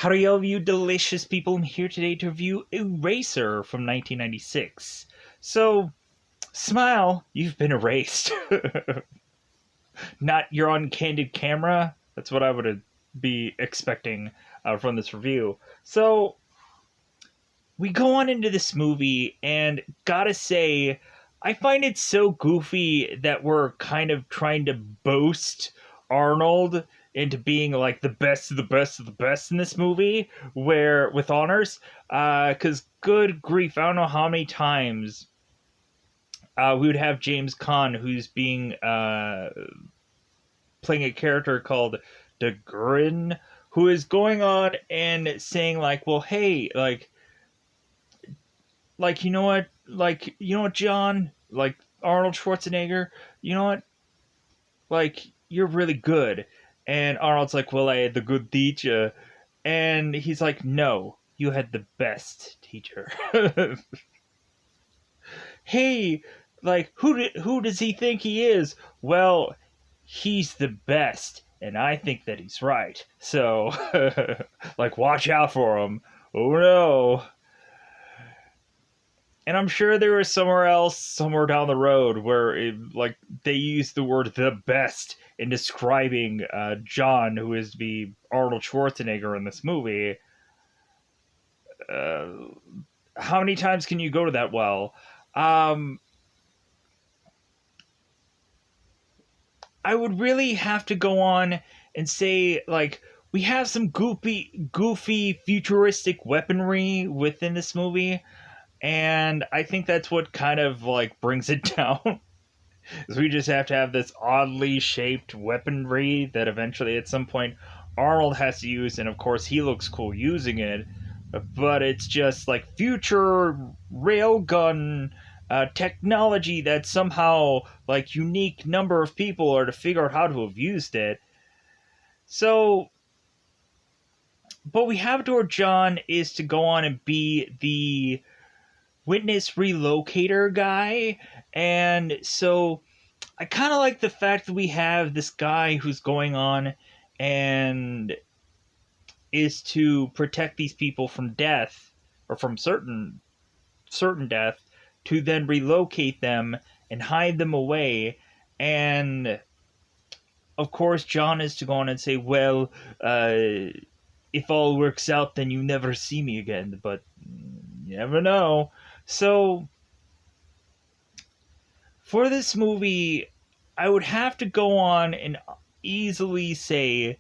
Howdy, all of you delicious people. I'm here today to review Eraser from 1996. So, smile, you've been erased. Not your on candid camera. That's what I would be expecting from this review. So, we go on into this movie, and gotta say, I find it so goofy that we're kind of trying to boast Arnold into being like the best of the best of the best in this movie, where with honors. Because good grief, I don't know how many times we would have James Caan, who's being playing a character called De Grin, who is going on and saying like, well, hey, you know what, John, like Arnold Schwarzenegger, you know what, like you're really good. And Arnold's like, well, I had the good teacher. And he's like, no, you had the best teacher. Hey, like who does he think he is? Well, he's the best, and I think that he's right. So, like, watch out for him. Oh no. And I'm sure there was somewhere else, somewhere down the road, where like they used the word "the best" in describing John, who is the Arnold Schwarzenegger in this movie. Uh, how many times can you go to that well? Um, I would really have to go on and say like we have some goofy futuristic weaponry within this movie, and I think that's what kind of like brings it down. Is we just have to have this oddly shaped weaponry that eventually at some point Arnold has to use, and of course he looks cool using it, but it's just like future railgun technology that somehow like unique number of people are to figure out how to have used it. So, but we have to where John is to go on and be the witness relocator guy, and so I kind of like the fact that we have this guy who's going on and is to protect these people from death or from certain death, to then relocate them and hide them away. And of course, John is to go on and say, well, if all works out, then you never see me again. But you never know. So, for this movie, I would have to go on and easily say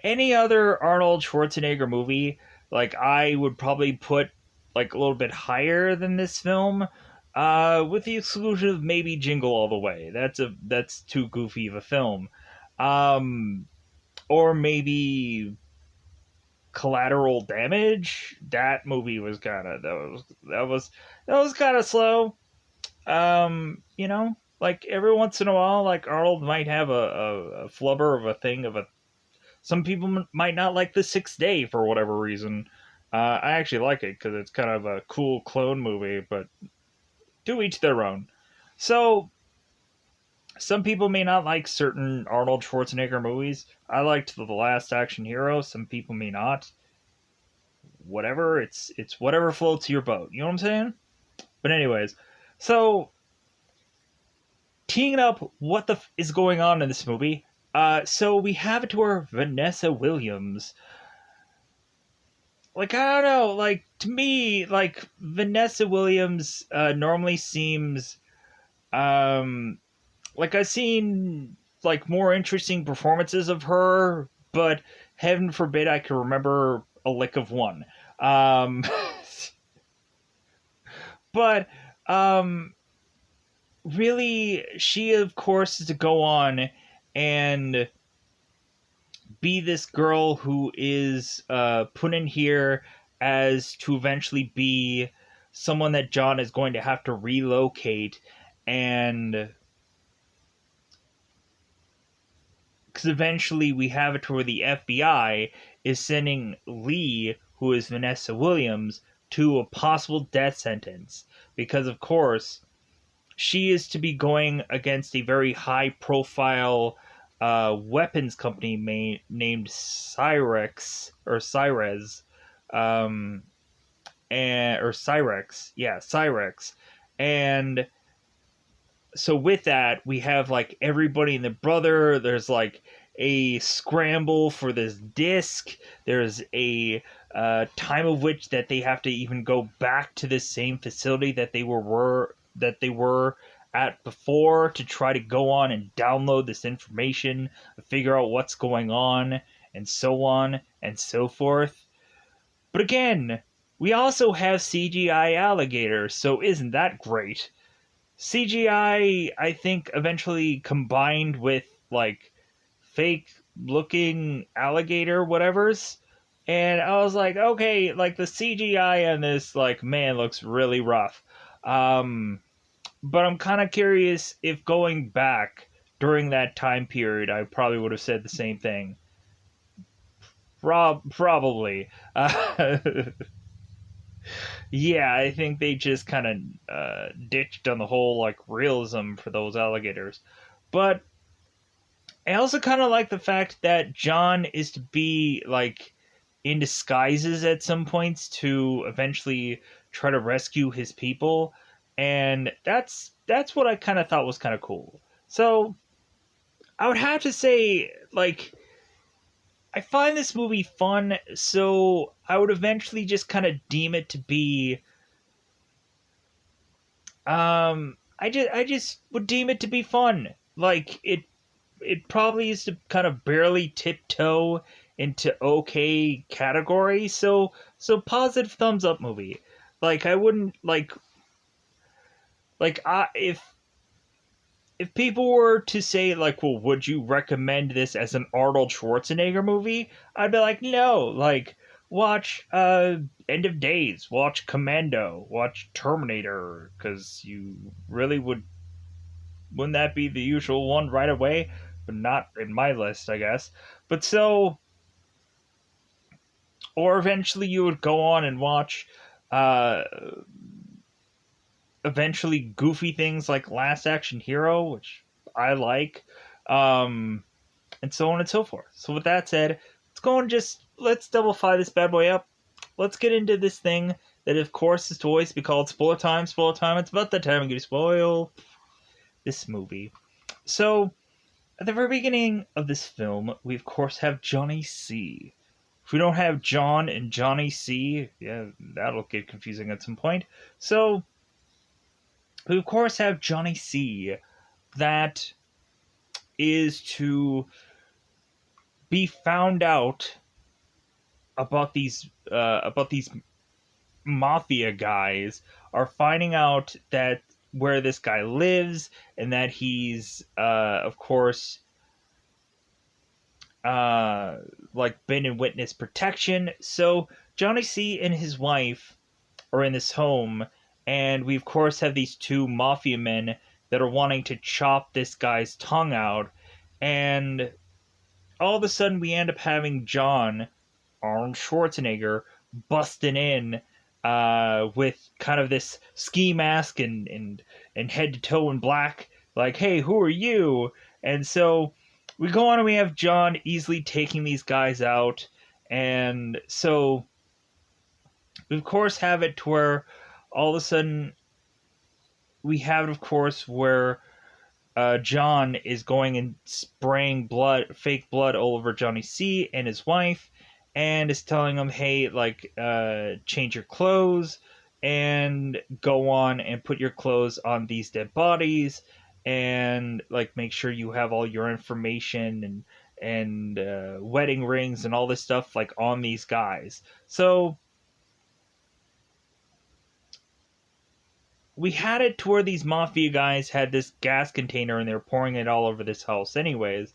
any other Arnold Schwarzenegger movie, like I would probably put like a little bit higher than this film, with the exclusion of maybe Jingle All the Way. That's too goofy of a film, um, or maybe Collateral Damage. That movie was that was kind of slow. Like every once in a while, like Arnold might have a flubber of a thing of a. Some people might not like The Sixth Day for whatever reason. I actually like it because it's kind of a cool clone movie, but to each their own. So, some people may not like certain Arnold Schwarzenegger movies. I liked The Last Action Hero. Some people may not. Whatever. It's whatever floats your boat. You know what I'm saying? But anyways, so teeing up what is going on in this movie. So we have it to where Vanessa Williams, like I don't know, like to me, like Vanessa Williams normally seems like I've seen like more interesting performances of her, but heaven forbid I can remember a lick of one. Um, but really, she of course is to go on and be this girl who is put in here as to eventually be someone that John is going to have to relocate, and because eventually we have it to where the FBI is sending Lee, who is Vanessa Williams, to a possible death sentence because of course she is to be going against a very high profile weapons company named Cyrex or Cyrez, um, and or Cyrex, yeah, Cyrex, and so with that we have like everybody and their brother. There's like a scramble for this disc. There's a time of which that they have to even go back to the same facility that they were at before to try to go on and download this information, figure out what's going on and so forth. But again, we also have CGI alligators, so isn't that great? CGI, I think, eventually combined with like fake looking alligator whatevers. And I was like, okay, like the CGI on this, like, man, looks really rough. Um, but I'm kind of curious if going back during that time period, I probably would have said the same thing. Probably. Yeah, I think they just kind of ditched on the whole like realism for those alligators. But I also kind of like the fact that John is to be like in disguises at some points to eventually try to rescue his people, and that's what I kind of thought was kind of cool. So I would have to say, like, I find this movie fun, so I would eventually just kind of deem it to be I just would deem it to be fun. Like it probably is to kind of barely tiptoe into okay category. So positive thumbs up movie. Like I wouldn't like I if people were to say like, well, would you recommend this as an Arnold Schwarzenegger movie? I'd be like, no. Like watch End of Days, watch Commando, watch Terminator, because you really wouldn't that be the usual one right away? But not in my list, I guess. But so, or eventually you would go on and watch, uh, eventually goofy things like Last Action Hero, which I like, um, and so on and so forth. So with that said, let's double fly this bad boy up. Let's get into this thing that, of course, is to always be called spoiler time. Spoiler time. It's about that time I'm going to spoil this movie. So at the very beginning of this film, we of course have Johnny C. If we don't have John and Johnny C, yeah, that'll get confusing at some point. So we of course have Johnny C. That is to be found out about these mafia guys are finding out that where this guy lives and that he's of course like been in witness protection. So Johnny C and his wife are in this home, and we of course have these two mafia men that are wanting to chop this guy's tongue out, and all of a sudden we end up having John Arnold Schwarzenegger busting in with kind of this ski mask and head to toe in black, like, hey, who are you? And so we go on and we have John easily taking these guys out. And so we, of course, have it to where all of a sudden we have it, of course, where John is going and spraying fake blood all over Johnny C and his wife, and is telling him, "Hey, like, change your clothes and go on and put your clothes on these dead bodies, and like make sure you have all your information and wedding rings and all this stuff like on these guys." So we had it to where these mafia guys had this gas container and they were pouring it all over this house anyways.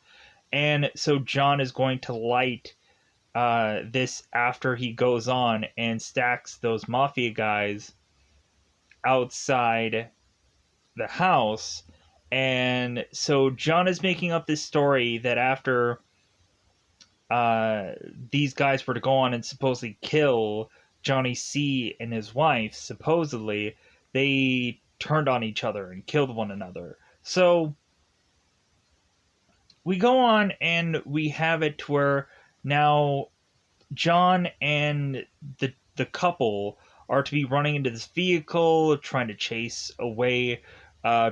And so John is going to light this after he goes on and stacks those mafia guys outside the house. And so John is making up this story that after these guys were to go on and supposedly kill Johnny C and his wife, supposedly, they turned on each other and killed one another. So we go on and we have it to where now John and the couple are to be running into this vehicle, trying to chase away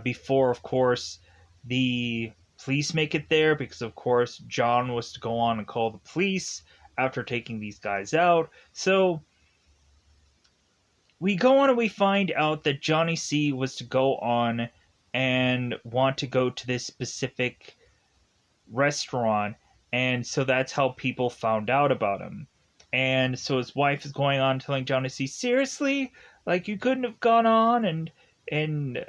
before, of course, the police make it there, because, of course, John was to go on and call the police after taking these guys out. So we go on and we find out that Johnny C was to go on and want to go to this specific restaurant, and so that's how people found out about him. And so his wife is going on telling Johnny C, seriously, like you couldn't have gone on and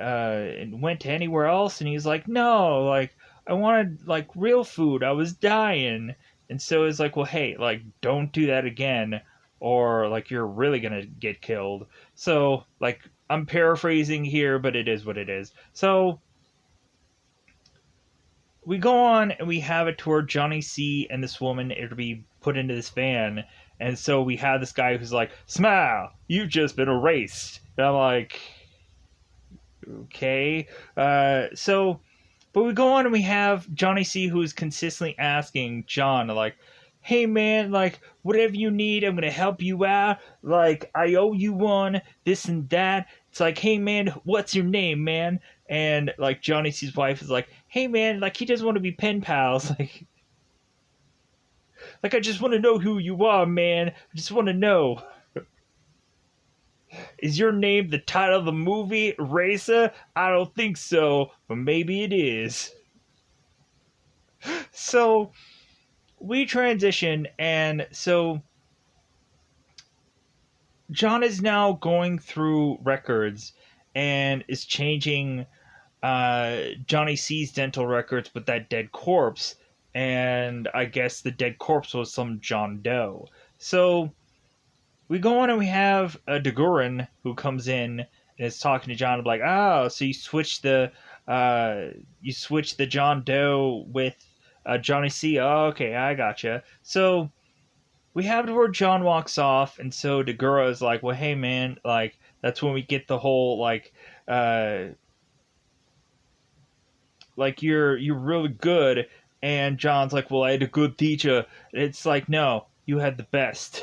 went to anywhere else. And he's like, no, like I wanted like real food, I was dying. And so it's like, well, hey, like don't do that again, or like you're really gonna get killed. So like I'm paraphrasing here, but it is what it is. So we go on and we have it toward Johnny C and this woman are to be put into this van. And so we have this guy who's like, smile, you've just been erased. And I'm like, okay. But we go on and we have Johnny C who's consistently asking John, like, hey man, like, whatever you need, I'm going to help you out. Like, I owe you one, this and that. It's like, hey man, what's your name, man? And like Johnny C's wife is like, hey man, like he doesn't want to be pen pals. Like I just want to know who you are, man. I just want to know. Is your name the title of the movie, Racer? I don't think so, but maybe it is. So we transition, and so John is now going through records and is changing Johnny C's dental records with that dead corpse, and I guess the dead corpse was some John Doe. So we go on and we have a Dagurin who comes in and is talking to John, like, oh, so you switched the John Doe with Johnny C. Oh, okay, I gotcha. So we have it where John walks off, and so Dagura is like, well, hey man, like that's when we get the whole like you're really good. And John's like, well, I had a good teacher. It's like, no, you had the best.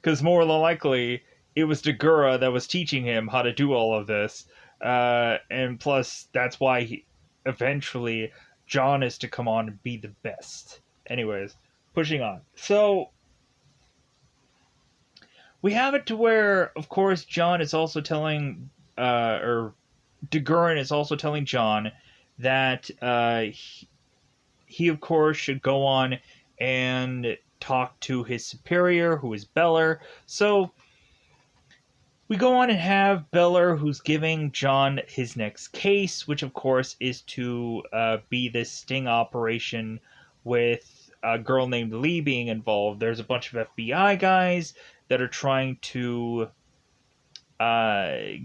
Because more than likely it was Dagura that was teaching him how to do all of this. And plus that's why eventually John is to come on and be the best. Anyways, pushing on. So we have it to where, of course, John is also telling or Dagurin is also telling John that he, of course, should go on and talk to his superior, who is Beller. So we go on and have Beller, who's giving John his next case, which, of course, is to be this sting operation with a girl named Lee being involved. There's a bunch of FBI guys that are trying to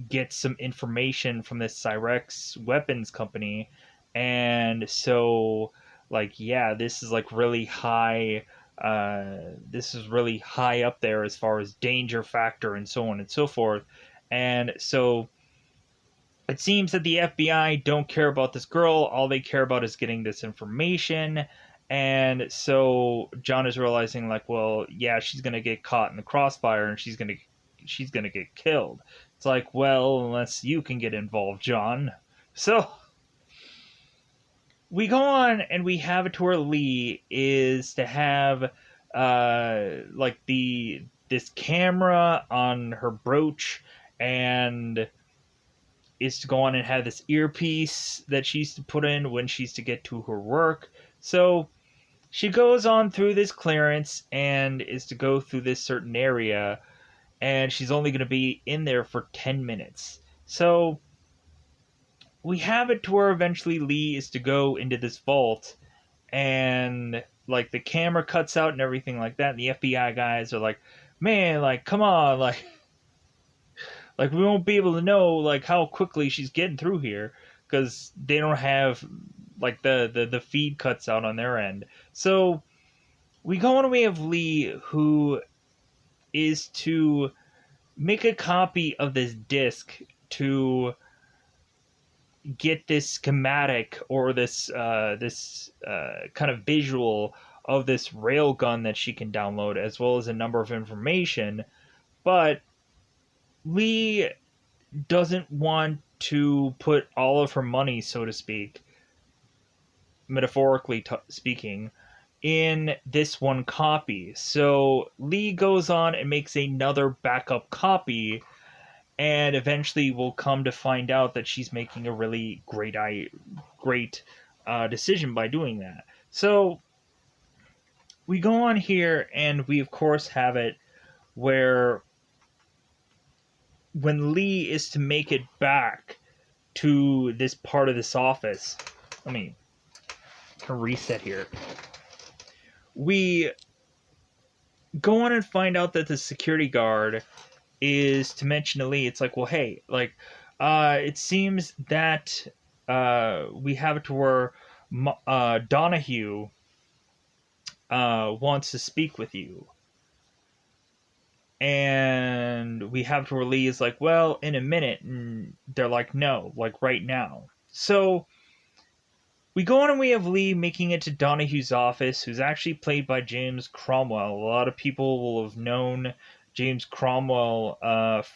get some information from this Cyrex weapons company, and so like yeah, this is like really high. This is really high up there as far as danger factor and so on and so forth, and so it seems that the FBI don't care about this girl. All they care about is getting this information. And so John is realizing, like, well, yeah, she's gonna get caught in the crossfire, and she's gonna get killed. It's like, well, unless you can get involved, John. So we go on and we have it to where Lee is to have like this camera on her brooch, and is to go on and have this earpiece that she's to put in when she's to get to her work. So she goes on through this clearance and is to go through this certain area, and she's only going to be in there for 10 minutes. So we have it to where eventually Lee is to go into this vault, and like the camera cuts out and everything like that, and the FBI guys are like, man, like come on, like we won't be able to know like how quickly she's getting through here, because they don't have like the feed cuts out on their end. So we go on and we have Lee, who is to make a copy of this disc to get this schematic or this kind of visual of this railgun that she can download, as well as a number of information. But Lee doesn't want to put all of her money, so to speak, metaphorically speaking, in this one copy. So Lee goes on and makes another backup copy, and eventually we'll come to find out that she's making a really great decision by doing that. So we go on here, and we of course have it where when Lee is to make it back to this part of this office, let me reset here. We go on and find out that the security guard is to mention to Lee, it's like, well, hey, like, it seems that we have it to where Donahue wants to speak with you. And we have to where Lee is like, well, in a minute. And they're like, no, like right now. So we go on and we have Lee making it to Donahue's office, who's actually played by James Cromwell. A lot of people will have known James Cromwell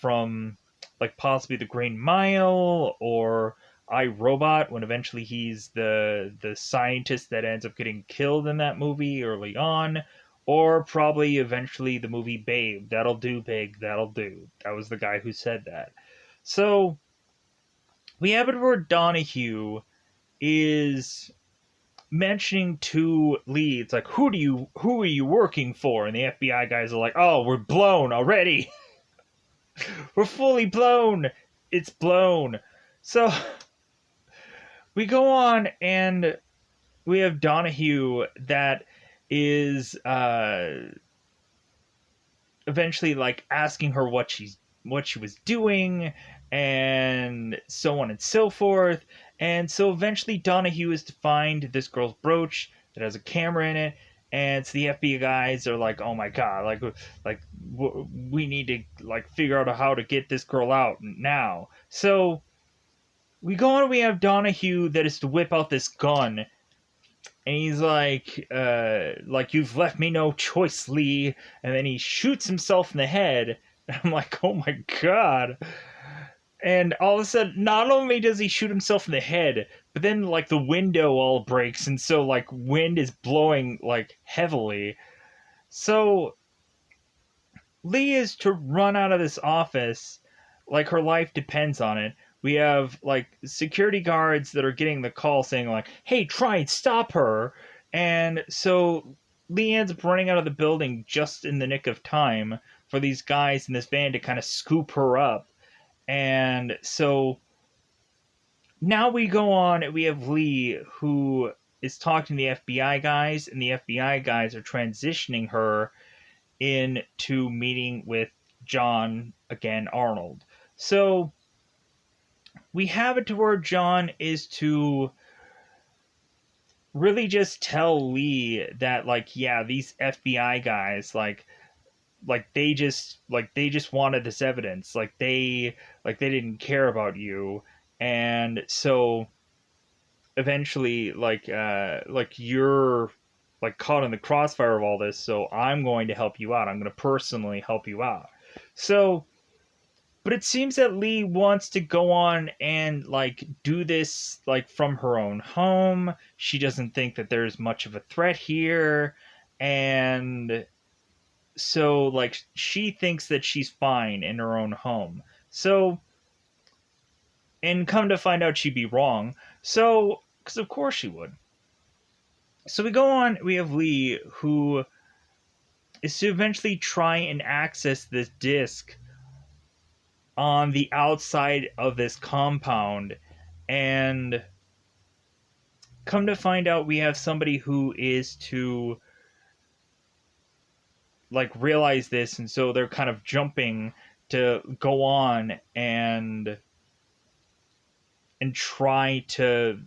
from like possibly The Green Mile or I, Robot, when eventually he's the scientist that ends up getting killed in that movie early on. Or probably eventually the movie Babe. That'll do, Big. That'll do. That was the guy who said that. So we have it where Donahue is mentioning to Lee, it's like, who are you working for? And the FBI guys are like, oh, we're blown already. We're fully blown. It's blown. So we go on and we have Donahue that is eventually like asking her what she was doing and so on and so forth. And so eventually Donahue is to find this girl's brooch that has a camera in it, and so the FBI guys are like, oh my god, we need to like figure out how to get this girl out now. So we go on and we have Donahue that is to whip out this gun. And he's like, you've left me no choice, Lee. And then he shoots himself in the head. And I'm like, oh my god. And all of a sudden, not only does he shoot himself in the head, but then, like, the window all breaks. And so, like, wind is blowing, like, heavily. So, Lee is to run out of this office like her life depends on it. We have like security guards that are getting the call saying like, hey, try and stop her. And so Lee ends up running out of the building just in the nick of time for these guys in this van to kind of scoop her up. And so now we go on and we have Lee who is talking to the FBI guys, and the FBI guys are transitioning her into meeting with John, again, Arnold. So we have it to where John is to really just tell Lee that, like, yeah, these FBI guys, they just wanted this evidence. They didn't care about you. And so eventually, you're like caught in the crossfire of all this, so I'm going to help you out. I'm going to personally help you out. So, but it seems that Lee wants to go on and like do this like from her own home. She doesn't think that there's much of a threat here, and so like she thinks that she's fine in her own home. So, and come to find out she'd be wrong. So, because of course she would. So we go on, we have Lee, who is to eventually try and access this disc on the outside of this compound, and come to find out we have somebody who is to like realize this, and so they're kind of jumping to go on and try to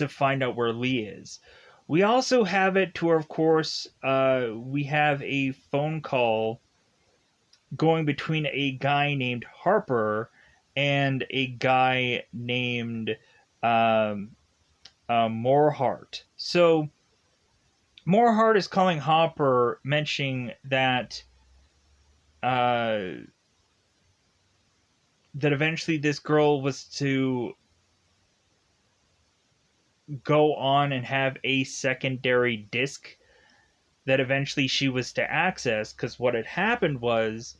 find out where Lee is. We also have it to where, of course, we have a phone call going between a guy named Harper and a guy named um, Morehart. So Morehart is calling Hopper, mentioning that uh, that eventually this girl was to go on and have a secondary disc that eventually she was to access, because what had happened was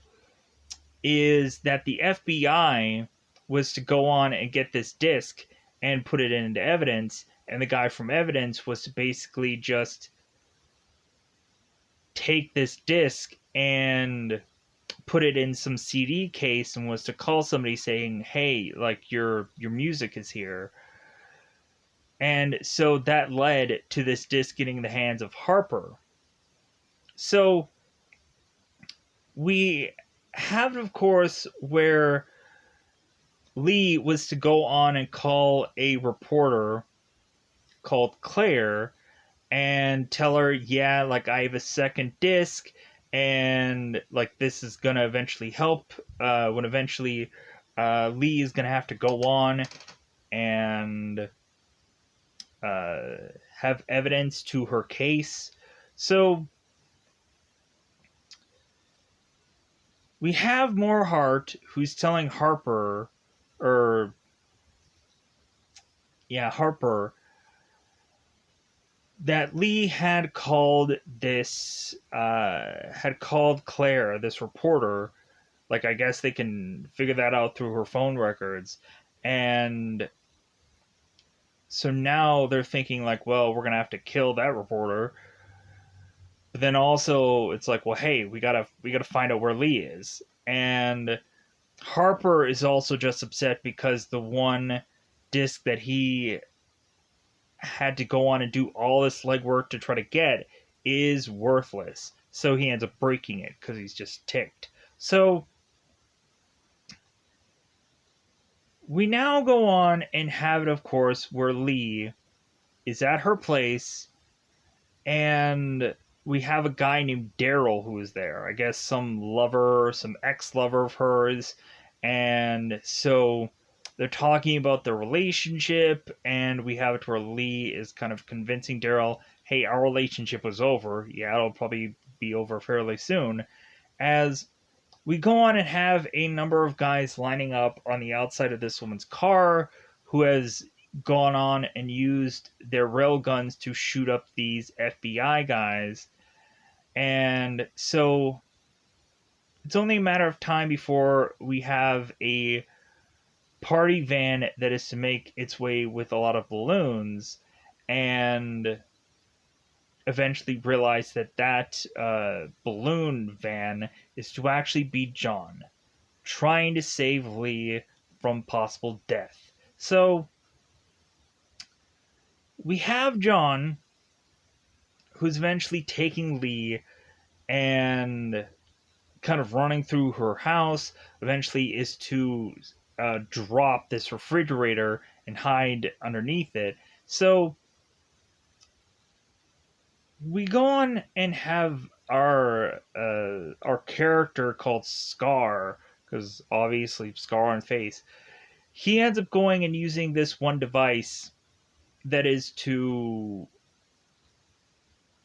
is that the FBI was to go on and get this disc and put it into evidence, and the guy from evidence was to basically just take this disc and put it in some CD case, and was to call somebody saying, "Hey, like your music is here." And so that led to this disc getting in the hands of Harper. So we have, of course, where Lee was to go on and call a reporter called Claire and tell her, yeah, like I have a second disc, and like this is gonna eventually help. When eventually Lee is gonna have to go on and uh, have evidence to her case. So we have Morehart who's telling Harper, or yeah, Harper, that Lee had called Claire, this reporter. Like, I guess they can figure that out through her phone records. And so now they're thinking, like, well, we're going to have to kill that reporter. But then also, it's like, well, hey, we gotta find out where Lee is. And Harper is also just upset because the one disc that he had to go on and do all this legwork to try to get is worthless. So he ends up breaking it because he's just ticked. So we now go on and have it, of course, where Lee is at her place, and we have a guy named Daryl who is there. I guess some lover, some ex-lover of hers. And so they're talking about their relationship, and we have it where Lee is kind of convincing Daryl, hey, our relationship was over. Yeah, it'll probably be over fairly soon. As we go on and have a number of guys lining up on the outside of this woman's car who has gone on and used their rail guns to shoot up these FBI guys. And so it's only a matter of time before we have a party van that is to make its way with a lot of balloons, and eventually realize that balloon van is to actually be John, trying to save Lee from possible death. So we have John, who's eventually taking Lee and kind of running through her house. Eventually, is to drop this refrigerator and hide underneath it. So we go on and have our character called Scar, because obviously Scar on face. He ends up going and using this one device that is to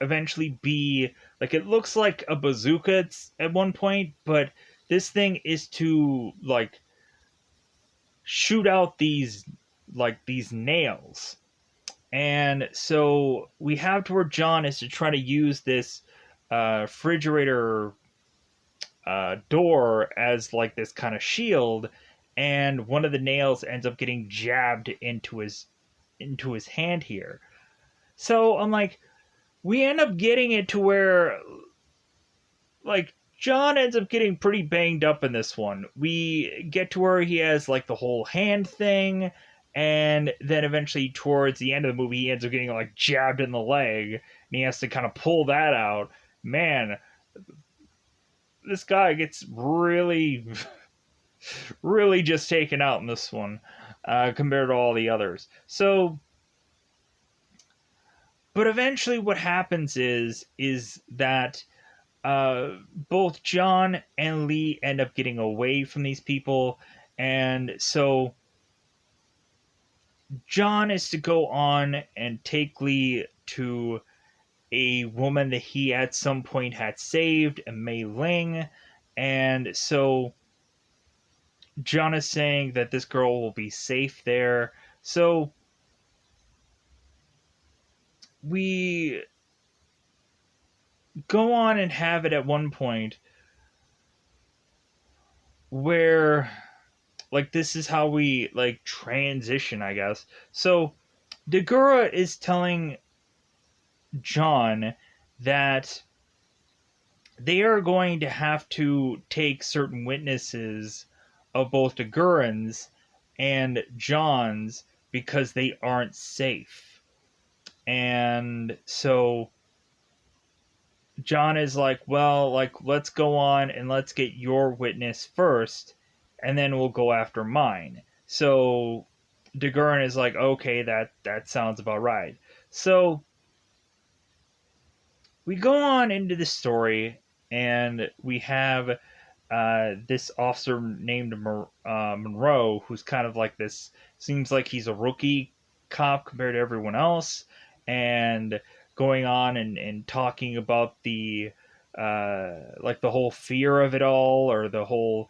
eventually be like, it looks like a bazooka at one point, but this thing is to like shoot out these nails. And so we have to where John is to try to use this refrigerator door as like this kind of shield, and one of the nails ends up getting jabbed into his hand here. So I'm like, we end up getting it to where like John ends up getting pretty banged up in this one. We get to where he has like the whole hand thing, and then eventually towards the end of the movie he ends up getting like jabbed in the leg, and he has to kind of pull that out. Man, this guy gets really really just taken out in this one compared to all the others. So but eventually what happens is that both John and Lee end up getting away from these people, and so John is to go on and take Lee to a woman that he at some point had saved, a Mei Ling, and so John is saying that this girl will be safe there. So we go on and have it at one point where like this is how we like transition, I guess. So Dagura is telling John that they are going to have to take certain witnesses of both Dagurans and John's because they aren't safe. And so John is like, well, like, let's go on and let's get your witness first, and then we'll go after mine. So Dagurin is like, okay, that sounds about right. So we go on into the story, and we have this officer named Monroe, who's kind of like this, seems like he's a rookie cop compared to everyone else, and going on and talking about the like the whole fear of it all, or the whole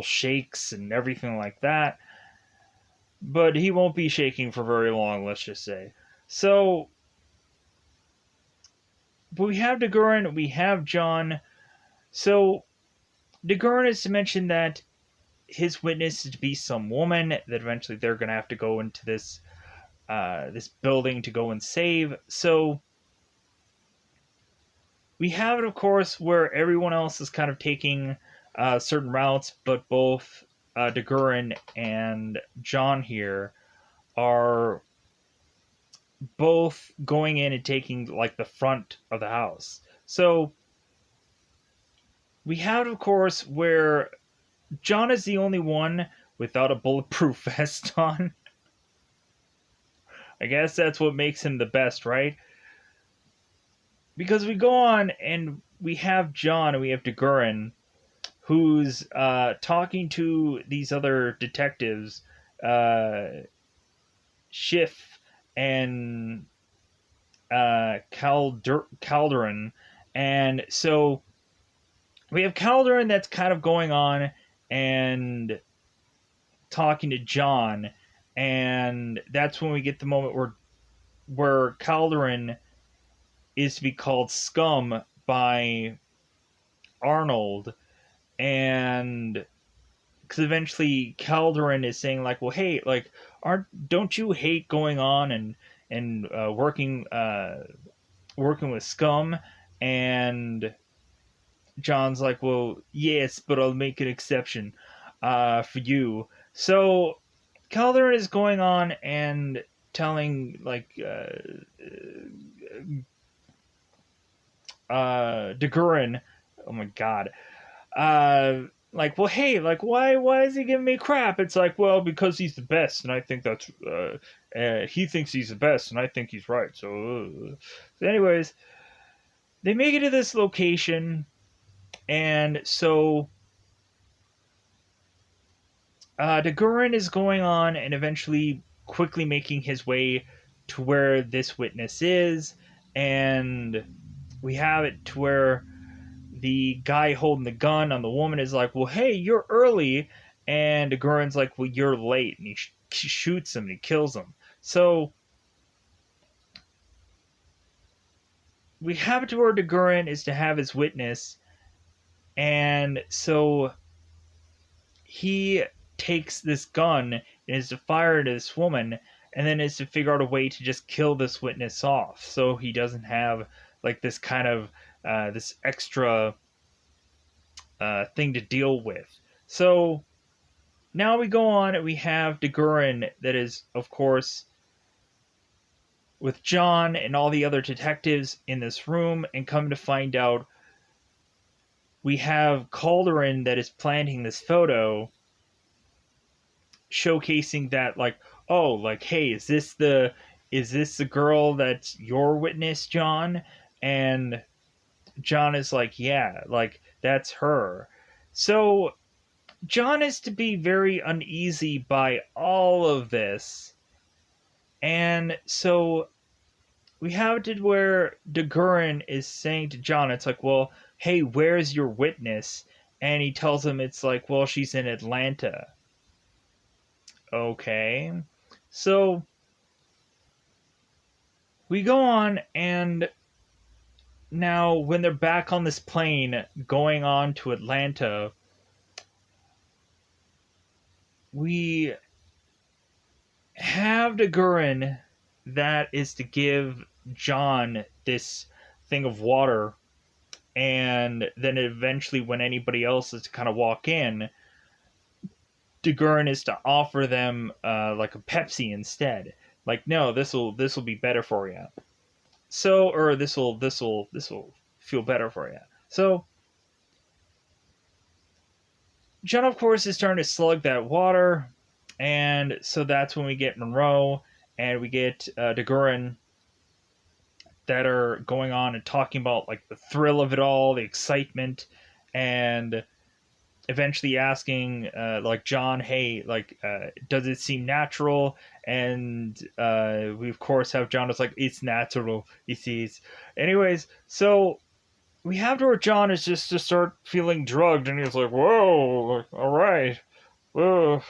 shakes and everything like that. But he won't be shaking for very long, let's just say. So we have Dagurin, we have John. So Dagurin is to mention that his witness is to be some woman that eventually they're going to have to go into this this building to go and save. So we have it, of course, where everyone else is kind of taking certain routes, but both Dagurin and John here are both going in and taking like the front of the house. So we have, of course, where John is the only one without a bulletproof vest on. I guess that's what makes him the best, right? Because we go on and we have John and we have Dagurin, who's talking to these other detectives, Schiff and Calderon. And so we have Calderon that's kind of going on and talking to John, and that's when we get the moment where Calderon is to be called scum by Arnold, and because eventually Calderon is saying like, well, hey, like, don't you hate going on and working with scum? And John's like, well, yes, but I'll make an exception for you. So Calderon is going on and telling like Dagurin, oh my god, like, well, hey, like, why is he giving me crap? It's like, well, because he's the best, and I think that's he thinks he's the best, and I think he's right. So anyways, they make it to this location, and so Dagurin is going on and eventually quickly making his way to where this witness is, and we have it to where the guy holding the gun on the woman is like, well, hey, you're early. And Dagurin's like, well, you're late. And he shoots him and he kills him. So we have it to where Dagurin is to have his witness. And so he takes this gun and is to fire at this woman, and then is to figure out a way to just kill this witness off so he doesn't have like this kind of this extra thing to deal with. So now we go on and we have Dagurin that is, of course, with John and all the other detectives in this room, and come to find out we have Calderon that is planting this photo showcasing that, like, oh, like, hey, is this the girl that's your witness, John? And John is like, yeah, like, that's her. So John is to be very uneasy by all of this. And so we have it where DeGurin is saying to John, it's like, well, hey, where's your witness? And he tells him it's like, well, she's in Atlanta. Okay. So we go on, and now when they're back on this plane going on to Atlanta, we have DeGurin that is to give John this thing of water, and then eventually when anybody else is to kind of walk in, DeGurin is to offer them like a Pepsi instead. Like, no, this will be better for you. So, or this will feel better for you. So John, of course, is starting to slug that water, and so that's when we get Monroe and we get DeGurin that are going on and talking about like the thrill of it all, the excitement, and eventually asking like John, hey, like does it seem natural? And we of course have John is like, it's natural, he sees. Anyways, so we have to where John is just to start feeling drugged, and he's like, whoa, all right, whoa.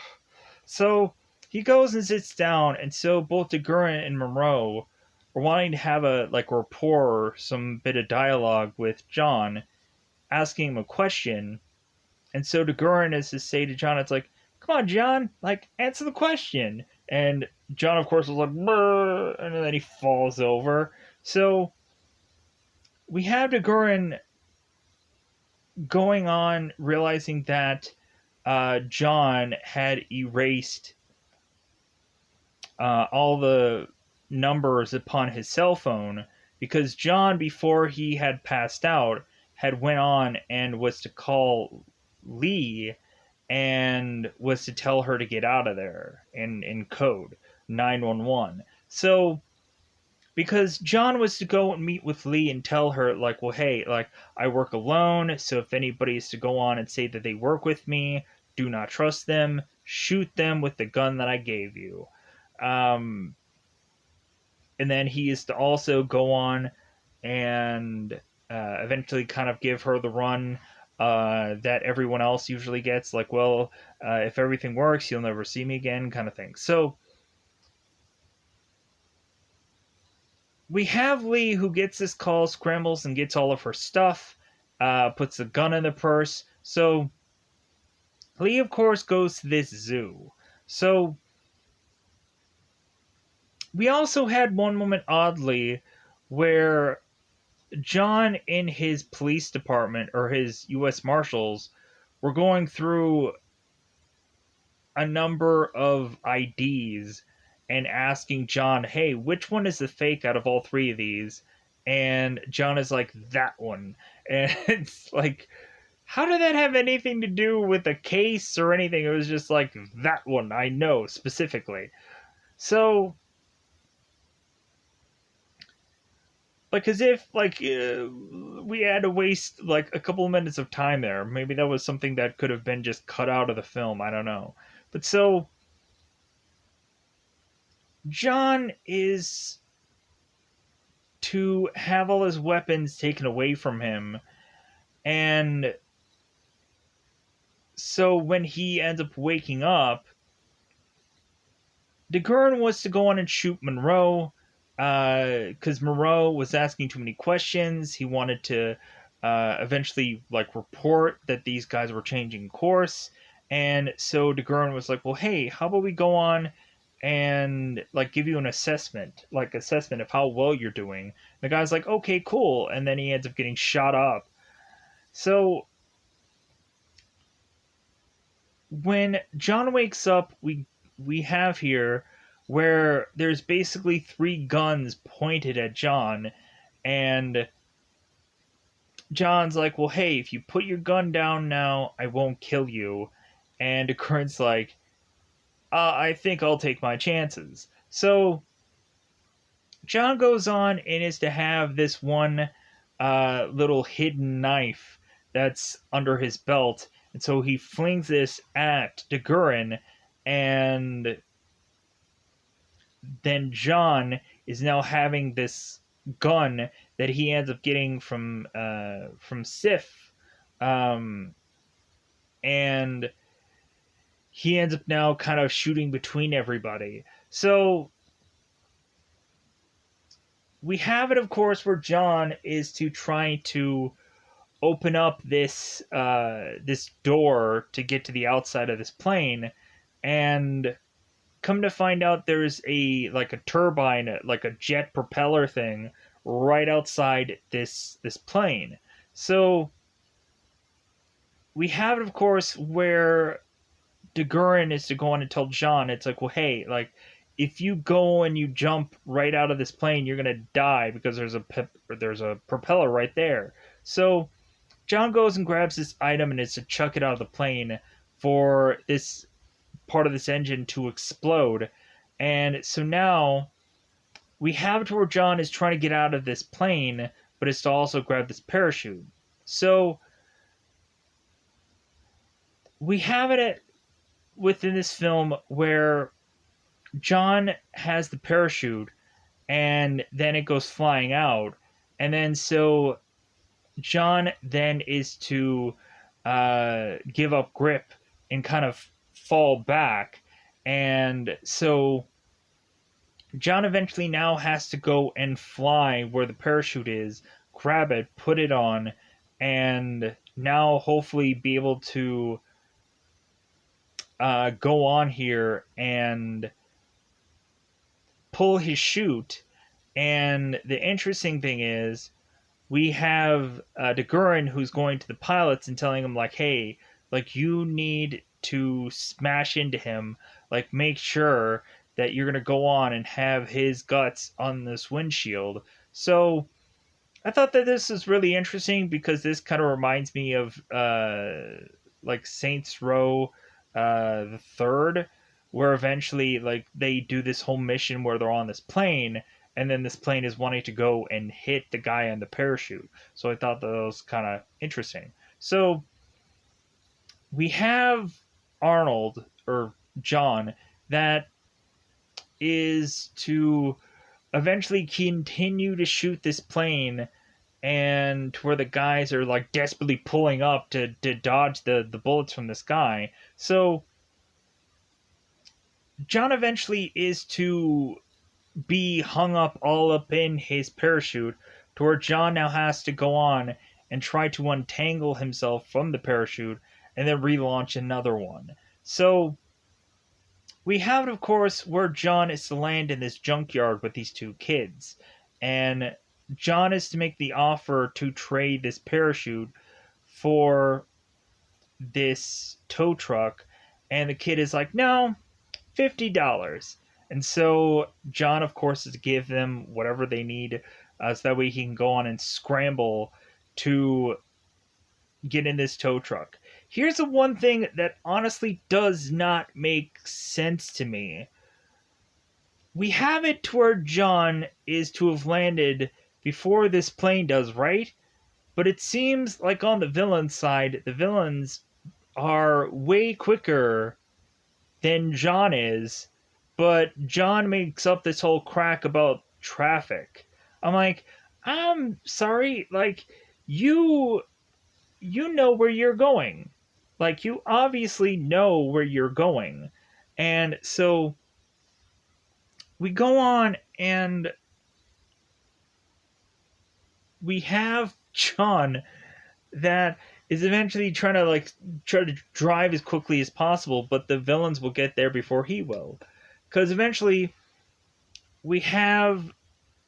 So he goes and sits down, and so both DeGurin and Monroe are wanting to have a like rapport or some bit of dialogue with John, asking him a question. And so DeGurin is to say to John, it's like, come on, John, like, answer the question. And John, of course, is like, brr, and then he falls over. So we have DeGurin going on, realizing that John had erased all the numbers upon his cell phone because John, before he had passed out, had went on and was to call Lee and was to tell her to get out of there in code 911. So because John was to go and meet with Lee and tell her like, well, hey, like, I work alone, so if anybody is to go on and say that they work with me, do not trust them, shoot them with the gun that I gave you. um and then he is to also go on and eventually kind of give her the run that everyone else usually gets, like, well, if everything works, you'll never see me again, kind of thing. So we have Lee who gets this call, scrambles and gets all of her stuff, puts the gun in the purse. So Lee, of course, goes to this zoo. So we also had one moment, oddly, where John in his police department or his U.S. Marshals were going through a number of IDs and asking John, hey, which one is the fake out of all three of these? And John is like, that one. And it's like, how did that have anything to do with a case or anything? It was just like, that one, I know specifically. So, like, as if, like, we had to waste, like, a couple of minutes of time there. Maybe that was something that could have been just cut out of the film. I don't know. But so, John is to have all his weapons taken away from him, and so when he ends up waking up, DeGurin was to go on and shoot Monroe because Monroe was asking too many questions. He wanted to eventually like report that these guys were changing course, and so DeGurin was like, "Well, hey, how about we go on and like give you an assessment of how well you're doing?" The guy's like, "Okay, cool," and then he ends up getting shot up. So when John wakes up, we have here where there's basically three guns pointed at John, and John's like, well, hey, if you put your gun down now, I won't kill you. And Kern's like, I think I'll take my chances. So John goes on and is to have this one little hidden knife that's under his belt. And so he flings this at Digurin, and then John is now having this gun that he ends up getting from Sif, um, and he ends up now kind of shooting between everybody. So we have it, of course, where John is to try to open up this door to get to the outside of this plane, and come to find out there's a turbine, like a jet propeller thing, right outside this plane. So we have it, of course, where Digurin is to go on and tell John, it's like, well, hey, like, if you go and you jump right out of this plane, you're gonna die because there's a propeller right there. So John goes and grabs this item and is to chuck it out of the plane for this part of this engine to explode. And so now we have it where John is trying to get out of this plane, but is to also grab this parachute. So we have it within this film where John has the parachute and then it goes flying out. And then so John then is to give up grip and kind of fall back. And so John eventually now has to go and fly where the parachute is, grab it, put it on, and now hopefully be able to go on here and pull his chute. And the interesting thing is, we have Digurin who's going to the pilots and telling them, like, hey, like, you need to smash into him, like, make sure that you're going to go on and have his guts on this windshield. So I thought that this is really interesting because this kind of reminds me of like Saints Row the third, where eventually like they do this whole mission where they're on this plane, and then this plane is wanting to go and hit the guy on the parachute. So I thought that was kind of interesting. So we have Arnold, or John, that is to eventually continue to shoot this plane, and to where the guys are like desperately pulling up to dodge the bullets from this guy. So John eventually is to be hung up all up in his parachute, to where John now has to go on and try to untangle himself from the parachute and then relaunch another one. So we have it, of course, where John is to land in this junkyard with these two kids, and John is to make the offer to trade this parachute for this tow truck, and the kid is like, no, $50. And so John, of course, is to give them whatever they need, so that way he can go on and scramble to get in this tow truck. Here's the one thing that honestly does not make sense to me. We have it to where John is to have landed before this plane does, right? But it seems like on the villain side, the villains are way quicker than John is, but John makes up this whole crack about traffic. I'm like, I'm sorry, like, you know where you're going. Like, you obviously know where you're going. And so we go on and we have John that is eventually trying to drive as quickly as possible, but the villains will get there before he will. Because eventually we have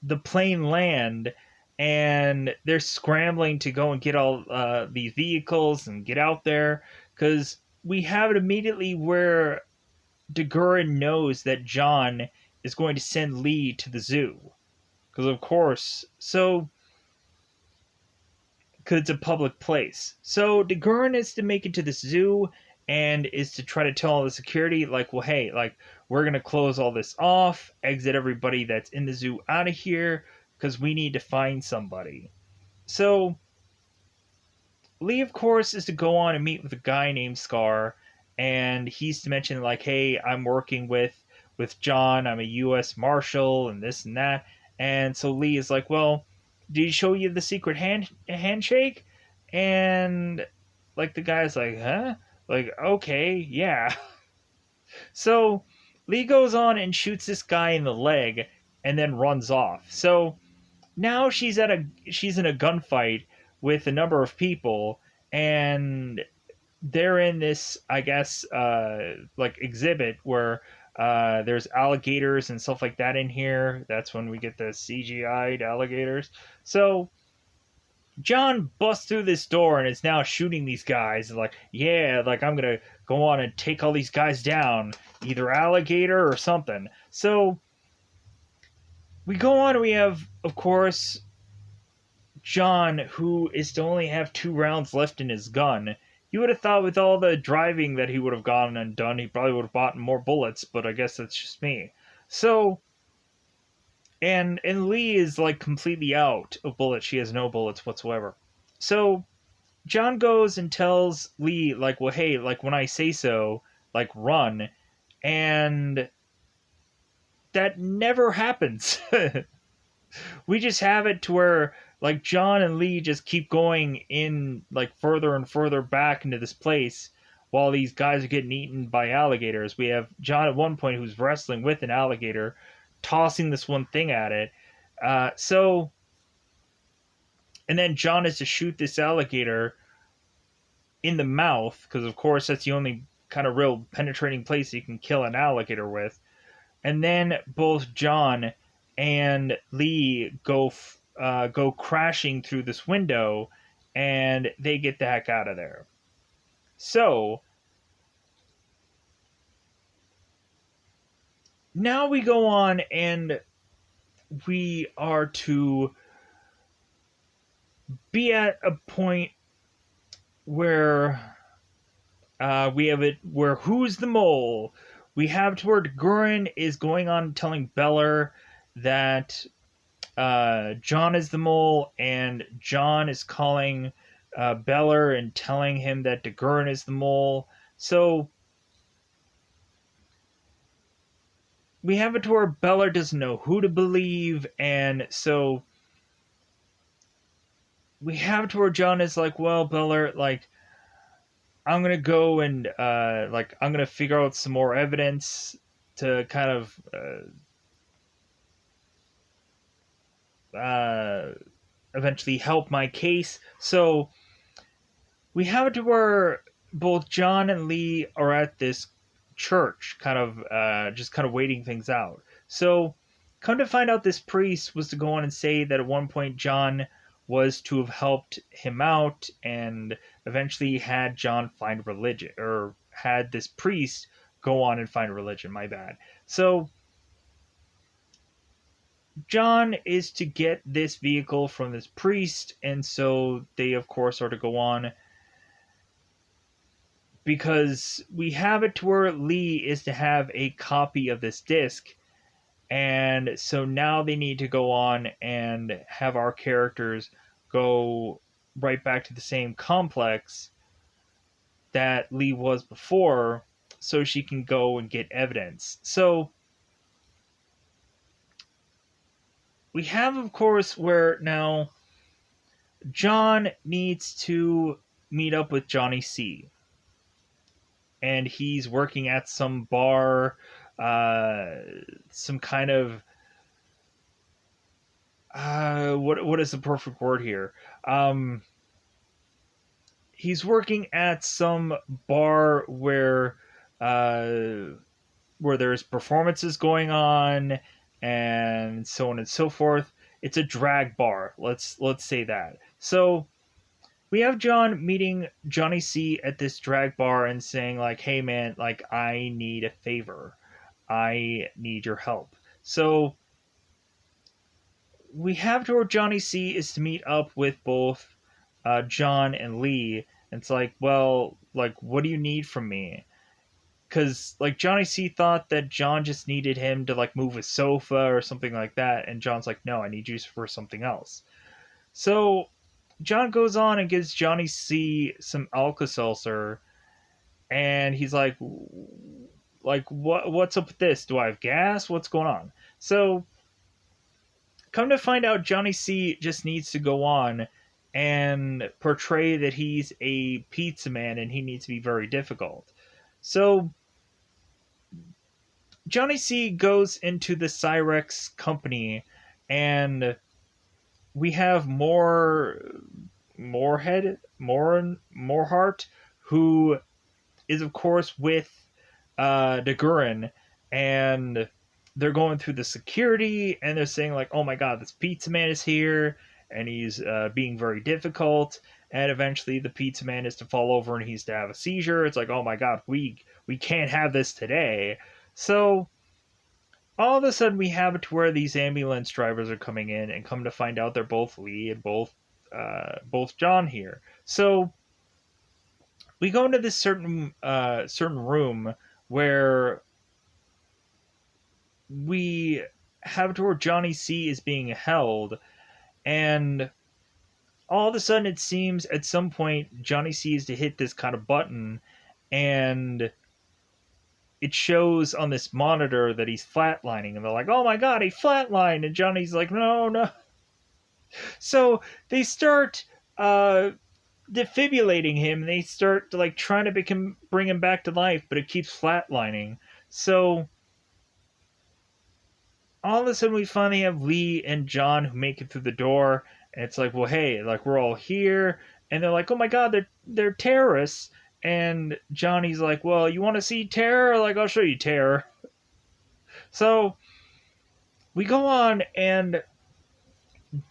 the plane land, and they're scrambling to go and get all these vehicles and get out there, because we have it immediately where Digurin knows that John is going to send Lee to the zoo, because of course, so because it's a public place. So Digurin is to make it to the zoo and is to try to tell all the security, like, well, hey, like, we're going to close all this off, exit everybody that's in the zoo out of here, because we need to find somebody. So Lee, of course, is to go on and meet with a guy named Scar, and he's to mention like, "Hey, I'm working with John. I'm a U.S. Marshal, and this and that." And so Lee is like, "Well, did he show you the secret handshake?" And like the guy's like, "Huh?" Like, okay, yeah. So Lee goes on and shoots this guy in the leg, and then runs off. So now she's in a gunfight with a number of people, and they're in this, I guess, like exhibit where there's alligators and stuff like that in here. That's when we get the CGI'd alligators. So John busts through this door and is now shooting these guys. Like, yeah, like I'm gonna go on and take all these guys down, either alligator or something. So we go on. We have, of course, John, who is to only have 2 rounds left in his gun. You would have thought with all the driving that he would have gone and done, he probably would have bought more bullets, but I guess that's just me. So, and Lee is like completely out of bullets. She has no bullets whatsoever. So John goes and tells Lee, like, well, hey, like when I say so, like run, and that never happens. We just have it to where like John and Lee just keep going in like further and further back into this place while these guys are getting eaten by alligators. We have John at one point who's wrestling with an alligator, tossing this one thing at it. So, and then John is to shoot this alligator in the mouth because, of course, that's the only kind of real penetrating place you can kill an alligator with. And then both John and Lee go crashing through this window, and they get the heck out of there. So now we go on, and we are to be at a point where we have it where who's the mole? We have to where Gurren is going on telling Beller that John is the mole, and John is calling Beller and telling him that DeGurren is the mole. So we have it to where Beller doesn't know who to believe, and so we have it to where John is like, well, Beller, like, I'm gonna go and like I'm gonna figure out some more evidence to kind of eventually help my case. So we have it to where both John and Lee are at this church, kind of just kind of waiting things out. So come to find out, this priest was to go on and say that at one point John was to have helped him out and eventually had John find religion, or had this priest go on and find religion, my bad. So John is to get this vehicle from this priest, and so they, of course, are to go on because we have it to where Lee is to have a copy of this disc, and so now they need to go on and have our characters go right back to the same complex that Lee was before so she can go and get evidence. So we have, of course, where now John needs to meet up with Johnny C. And he's working at some bar, some kind of what is the perfect word here? He's working at some bar where there's performances going on and so on and so forth. It's a drag bar. Let's say that. So we have John meeting Johnny C at this drag bar and saying like, "Hey man, like I need a favor. I need your help." So we have to where Johnny C is to meet up with both John and Lee. And it's like, well, like what do you need from me? Because like Johnny C thought that John just needed him to like move a sofa or something like that, and John's like, "No, I need you for something else." So John goes on and gives Johnny C some Alka-Seltzer, and he's like what's up with this? Do I have gas? What's going on? So come to find out, Johnny C just needs to go on and portray that he's a pizza man and he needs to be very difficult. So Johnny C goes into the Cyrex company, and we have Moreheart, who is of course with Dagurin, and they're going through the security, and they're saying like, "Oh my God, this pizza man is here, and he's being very difficult." And eventually, the pizza man is to fall over and he's to have a seizure. It's like, "Oh my God, we can't have this today." So all of a sudden, we have it to where these ambulance drivers are coming in, and come to find out they're both Lee and both John here. So we go into this certain room where we have to where Johnny C is being held, and all of a sudden it seems at some point Johnny C is to hit this kind of button, and it shows on this monitor that he's flatlining, and they're like, "Oh my God, he flatlined!" And Johnny's like, "No, no." So they start defibrillating him. They start like trying to bring him back to life, but it keeps flatlining. So all of a sudden we finally have Lee and John who make it through the door, and it's like, well, hey, like we're all here, and they're like, oh my God, they're terrorists, and Johnny's like, well, you want to see terror? Like, I'll show you terror. So we go on, and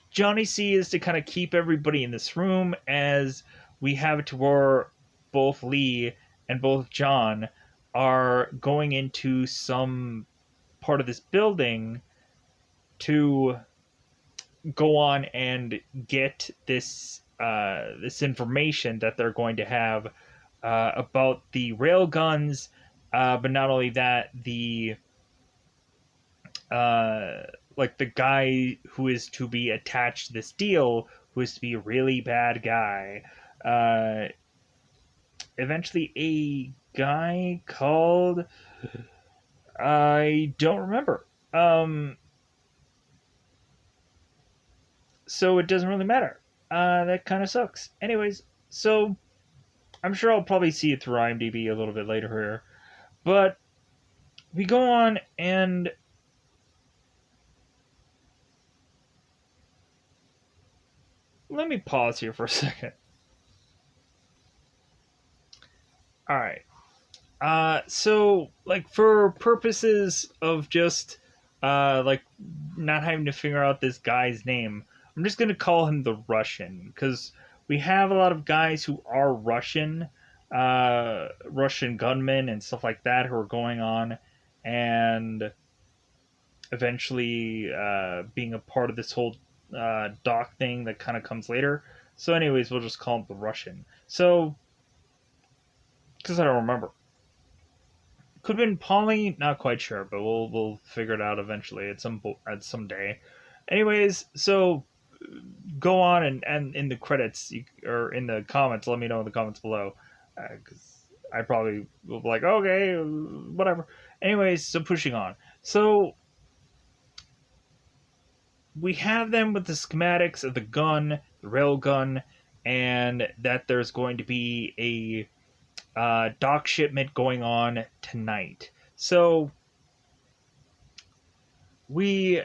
Johnny C is to kind of keep everybody in this room as we have it to where both Lee and both John are going into some part of this building to go on and get this information that they're going to have about the railguns, but not only that, the like the guy who is to be attached to this deal, who is to be a really bad guy. Eventually, a guy called, I don't remember. So it doesn't really matter. That kind of sucks. Anyways, so I'm sure I'll probably see it through IMDb a little bit later here. But we go on, and let me pause here for a second. Alright. So, like, for purposes of just, like, not having to figure out this guy's name, I'm just gonna call him the Russian, because we have a lot of guys who are Russian, Russian gunmen and stuff like that who are going on, and eventually being a part of this whole doc thing that kind of comes later. So, anyways, we'll just call him the Russian. So, because I don't remember. Could have been Polly, not quite sure, but we'll figure it out eventually at some day. Anyways, so go on and in the credits or in the comments, let me know in the comments below, because I probably will be like, okay, whatever. Anyways, so pushing on. So we have them with the schematics of the gun, the rail gun, and that there's going to be a dock shipment going on tonight. So we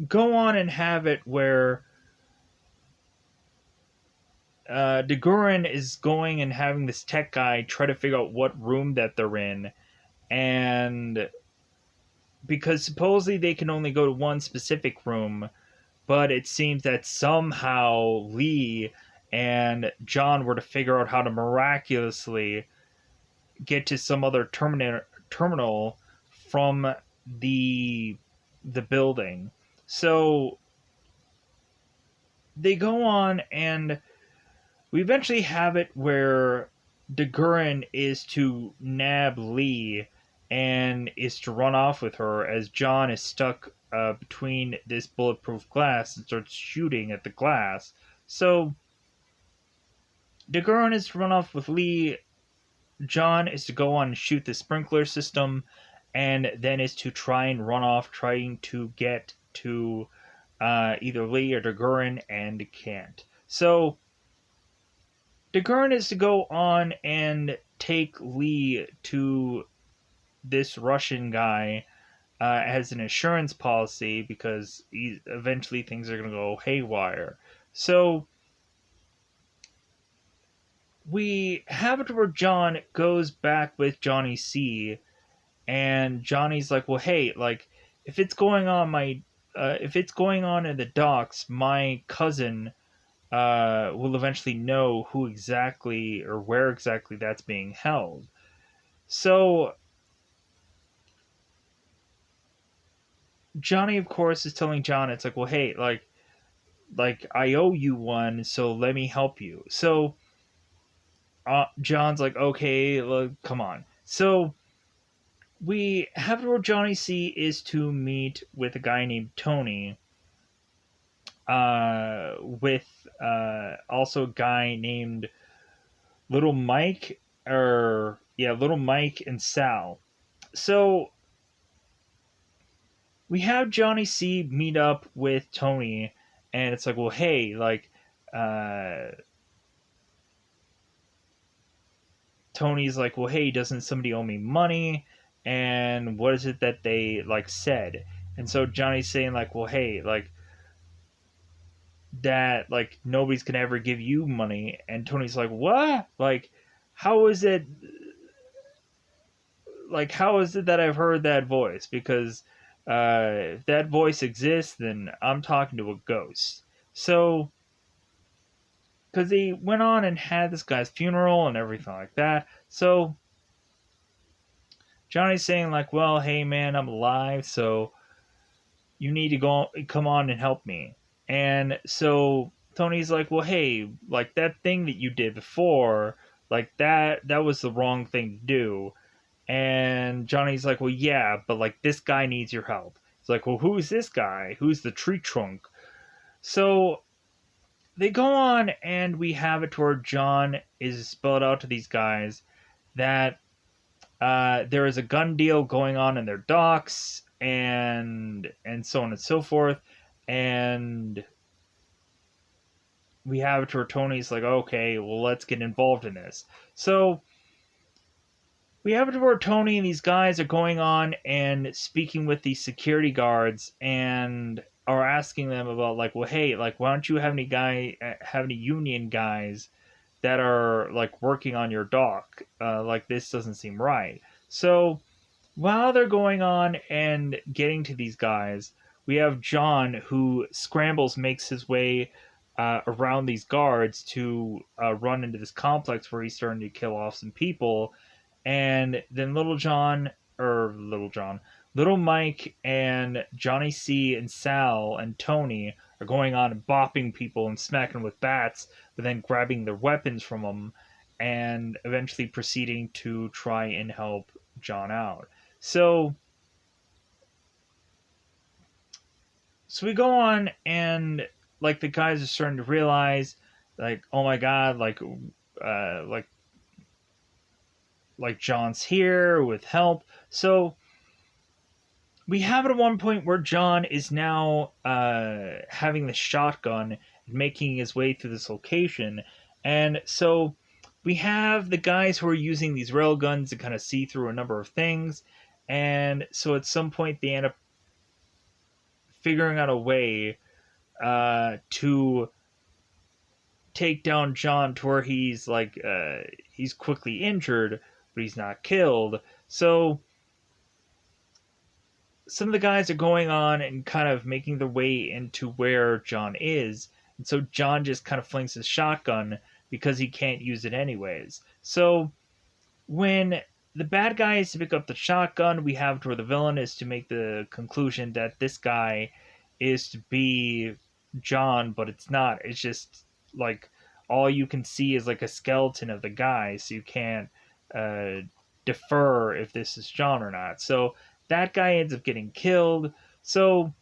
go on and have it where Dagurin is going and having this tech guy try to figure out what room that they're in, and because supposedly they can only go to one specific room, but it seems that somehow Lee and John were to figure out how to miraculously get to some other terminal from the building. So they go on, and we eventually have it where Dagurin is to nab Lee and is to run off with her as John is stuck between this bulletproof glass and starts shooting at the glass. So Dagurn is to run off with Lee. John is to go on and shoot the sprinkler system, and then is to try and run off, trying to get to either Lee or Dagurn, and can't. So Dagurn is to go on and take Lee to this Russian guy as an insurance policy because eventually things are going to go haywire. So we have it where John goes back with Johnny C, and Johnny's like, "Well, hey, like if it's going on if it's going on in the docks, my cousin will eventually know who exactly or where exactly that's being held." So Johnny, of course, is telling John, it's like, "Well, hey, like I owe you one, so let me help you." So John's like, "Okay, look, come on." So we have where Johnny C is to meet with a guy named Tony, with also a guy named Little Mike, or yeah, Little Mike and Sal. So we have Johnny C meet up with Tony, and it's like, well, hey, like, uh, Tony's like, well, hey, doesn't somebody owe me money? And what is it that they like said? And so Johnny's saying like, well, hey, like that, like nobody's gonna ever give you money. And Tony's like, what? Like, how is it? Like, how is it that I've heard that voice? Because if that voice exists, then I'm talking to a ghost. So because he went on and had this guy's funeral and everything like that. So Johnny's saying like, well, hey man, I'm alive, so you need to come on and help me. And so Tony's like, well, hey, like that thing that you did before, like that was the wrong thing to do. And Johnny's like, well, yeah, but like this guy needs your help. It's like, well, who's this guy? Who's the tree trunk? So they go on, and we have it where John is spelled out to these guys that there is a gun deal going on in their docks, and so on and so forth. And we have it where Tony's like, okay, well, let's get involved in this. So we have it where Tony and these guys are going on and speaking with these security guards and are asking them about like, well, hey, like, why don't you have any union guys that are like working on your dock? Like, this doesn't seem right. So while they're going on and getting to these guys, we have John who scrambles, makes his way around these guards to run into this complex where he's starting to kill off some people. And then Little Mike and Johnny C and Sal and Tony are going on and bopping people and smacking them with bats, but then grabbing their weapons from them and eventually proceeding to try and help John out. So we go on, and like the guys are starting to realize, like, oh my god, uh like like John's here with help. So we have it at one point where John is now having the shotgun and making his way through this location. And so we have the guys who are using these rail guns to kind of see through a number of things. And so at some point they end up figuring out a way to take down John to where he's like he's quickly injured, but he's not killed. So some of the guys are going on and kind of making their way into where John is. And so John just kind of flings his shotgun because he can't use it anyways. So when the bad guy is to pick up the shotgun, we have to where the villain is to make the conclusion that this guy is to be John, but it's not. It's just like all you can see is like a skeleton of the guy, so you can't defer if this is John or not. So that guy ends up getting killed. So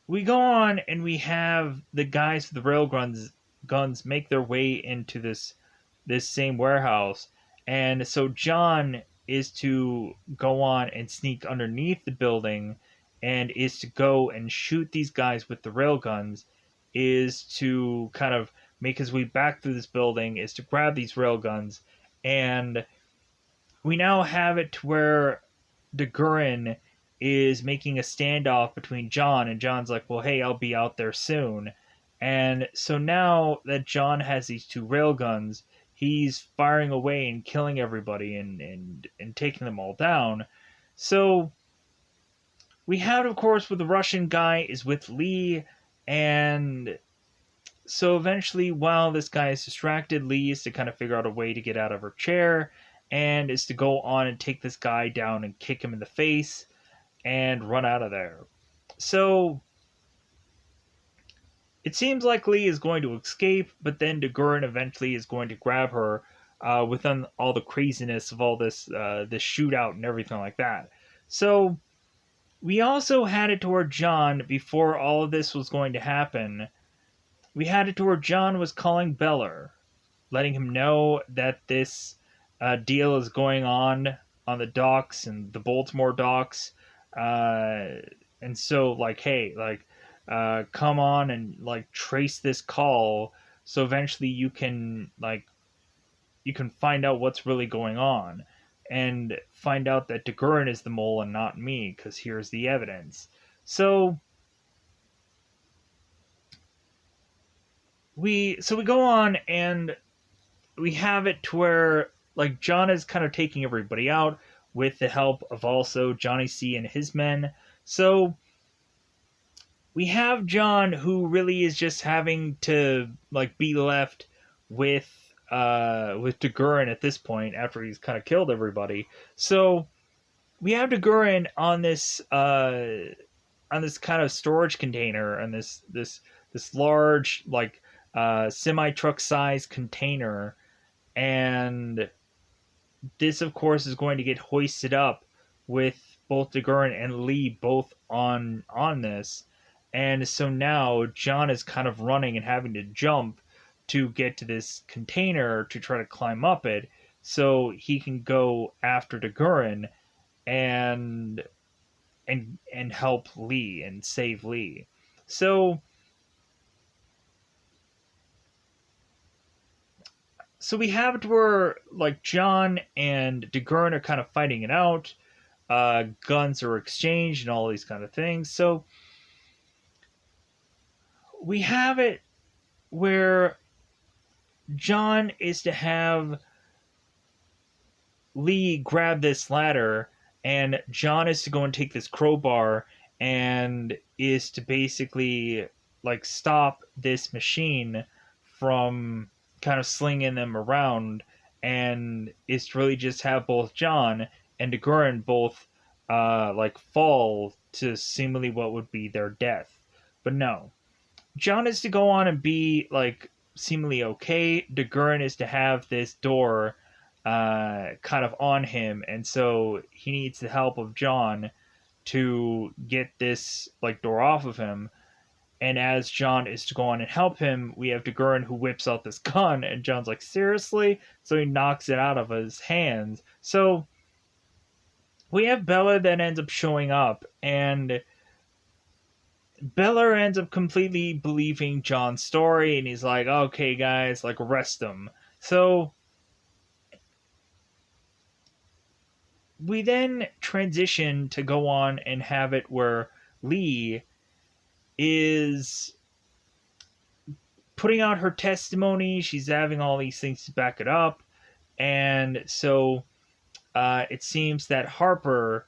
we go on and we have the guys with the rail guns make their way into this same warehouse, and so John is to go on and sneak underneath the building, and is to go and shoot these guys with the railguns, is to kind of make his way back through this building, is to grab these railguns, and we now have it to where DeGurin is making a standoff between John, and John's like, well, hey, I'll be out there soon. And so now that John has these two railguns, he's firing away and killing everybody, and taking them all down. So we have, of course, with the Russian guy is with Lee, and so eventually, while this guy is distracted, Lee is to kind of figure out a way to get out of her chair, and is to go on and take this guy down and kick him in the face and run out of there. So it seems like Lee is going to escape, but then DeGurin eventually is going to grab her, within all the craziness of all this shootout and everything like that. So we also had it to where John, before all of this was going to happen, we had it to where John was calling Beller, letting him know that this deal is going on the docks and the Baltimore docks. And so, like, hey, like, come on and like trace this call, so eventually you can find out what's really going on, and find out that DeGurin is the mole and not me, because here's the evidence. So we go on, and we have it to where like John is kind of taking everybody out with the help of also Johnny C and his men. So we have John, who really is just having to like be left with DeGurin at this point after he's kind of killed everybody. So we have DeGurin on this kind of storage container, and this large like semi truck size container, and this of course is going to get hoisted up with both DeGurin and Lee both on this. And so now John is kind of running and having to jump to get to this container to try to climb up it, so he can go after DeGurin and and help Lee and save Lee. So we have it where like John and DeGurin are kind of fighting it out. Guns are exchanged and all these kind of things. So we have it where John is to have Lee grab this ladder, and John is to go and take this crowbar, and is to basically like stop this machine from kind of slinging them around, and is to really just have both John and DeGurin both like fall to seemingly what would be their death. But no, John is to go on and be like seemingly okay. DeGurin is to have this door kind of on him, and so he needs the help of John to get this like door off of him. And as John is to go on and help him, we have DeGurin who whips out this gun, and John's like, seriously? So he knocks it out of his hands. So we have Bella that ends up showing up, and Bella ends up completely believing John's story, and he's like, okay, guys, like, arrest him. So we then transition to go on and have it where Lee is putting out her testimony. She's having all these things to back it up. And so it seems that Harper,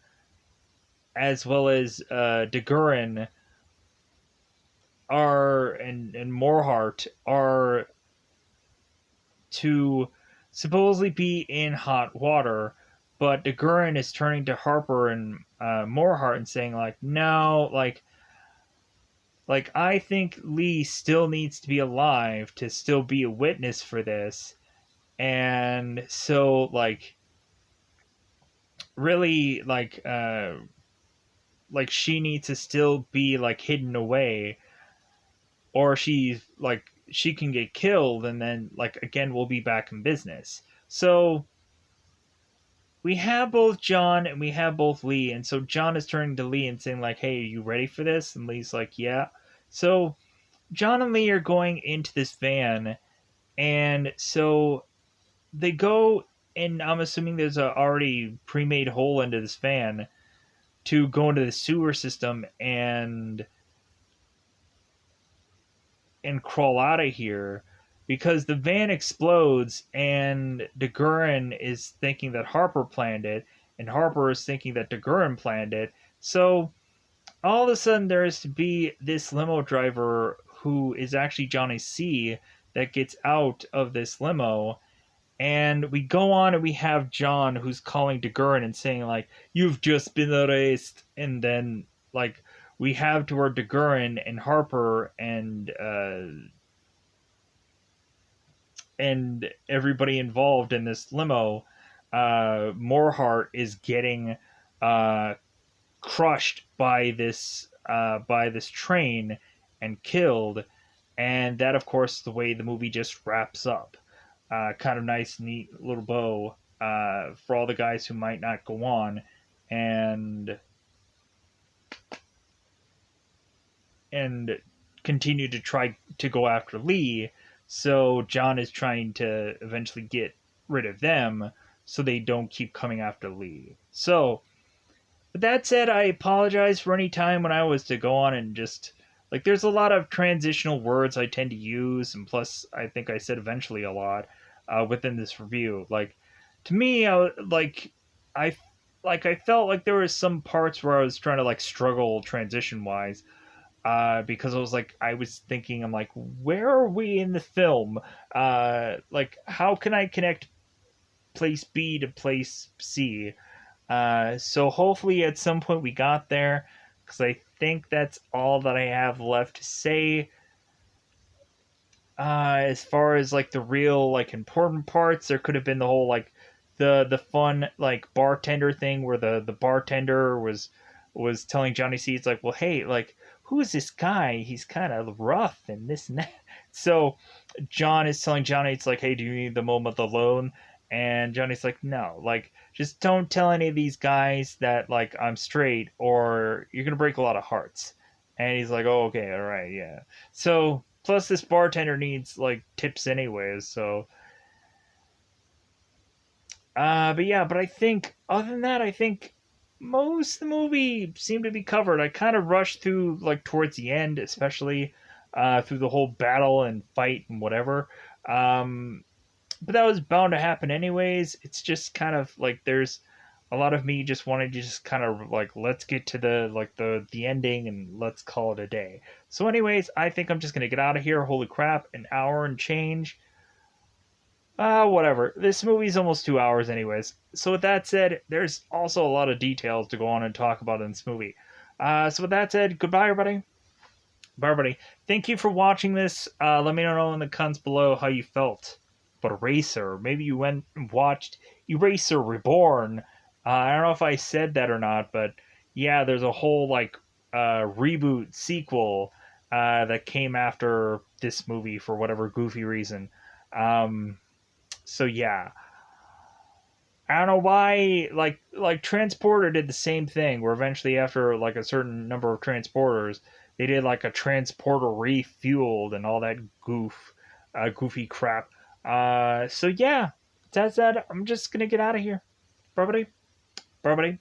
as well as DeGurin, and Morhart are to supposedly be in hot water, but DeGurin is turning to Harper and Morhart and saying like, no, like I think Lee still needs to be alive to still be a witness for this. And so like really like like she needs to still be like hidden away, or she can get killed, and then like again we'll be back in business. So we have both John and we have both Lee, and so John is turning to Lee and saying like, "Hey, are you ready for this?" And Lee's like, "Yeah." So John and Lee are going into this van, and so they go, and I'm assuming there's a already pre-made hole into this van to go into the sewer system and crawl out of here, because the van explodes and DeGurin is thinking that Harper planned it, and Harper is thinking that DeGurin planned it. So all of a sudden there is to be this limo driver who is actually Johnny C that gets out of this limo, and we go on and we have John who's calling DeGurin and saying like, "You've just been erased," and then like we have to where DeGurin and Harper and everybody involved in this limo, Morehart is getting uh, crushed by this train and killed, and that of course the way the movie just wraps up. Kind of nice, neat little bow for all the guys who might not go on and and continue to try to go after Lee. So John is trying to eventually get rid of them so they don't keep coming after Lee. So, with that said, I apologize for any time when I was to go on and just like there's a lot of transitional words I tend to use, and plus I think I said eventually a lot within this review. Like to me, I I felt like there was some parts where I was trying to like struggle transition wise, because I was thinking, I'm like, where are we in the film? Like, how can I connect place B to place C? So hopefully at some point we got there, because I think that's all that I have left to say. As far as like the real like important parts, there could have been the whole like the fun like bartender thing where the bartender was telling Johnny C, it's like, well, hey, like, who is this guy? He's kind of rough and this and that. So John is telling Johnny, it's like, hey, do you need the moment alone? And Johnny's like, no, like, just don't tell any of these guys that like I'm straight, or you're gonna break a lot of hearts. And he's like, oh, okay, all right, yeah. So plus this bartender needs like tips anyways. So but yeah, but I think other than that, I think most of the movie seemed to be covered. I kind of rushed through like towards the end, especially through the whole battle and fight and whatever. Um, but that was bound to happen anyways. It's just kind of like there's a lot of me just wanted to just kind of like let's get to the ending and let's call it a day. So anyways, I think I'm just gonna get out of here. Holy crap, an hour and change. Whatever. This movie's almost 2 hours, anyways. So, with that said, there's also a lot of details to go on and talk about in this movie. So, with that said, goodbye, everybody. Bye, everybody. Thank you for watching this. Let me know in the comments below how you felt about Eraser. Maybe you went and watched Eraser Reborn. I don't know if I said that or not, but yeah, there's a whole like reboot sequel that came after this movie for whatever goofy reason. Um, so yeah, I don't know why. Like Transporter did the same thing, where eventually after like a certain number of transporters, they did like a transporter refueled and all that goofy crap. So yeah, that's that. I'm just gonna get out of here. Bye, buddy. Bye, buddy.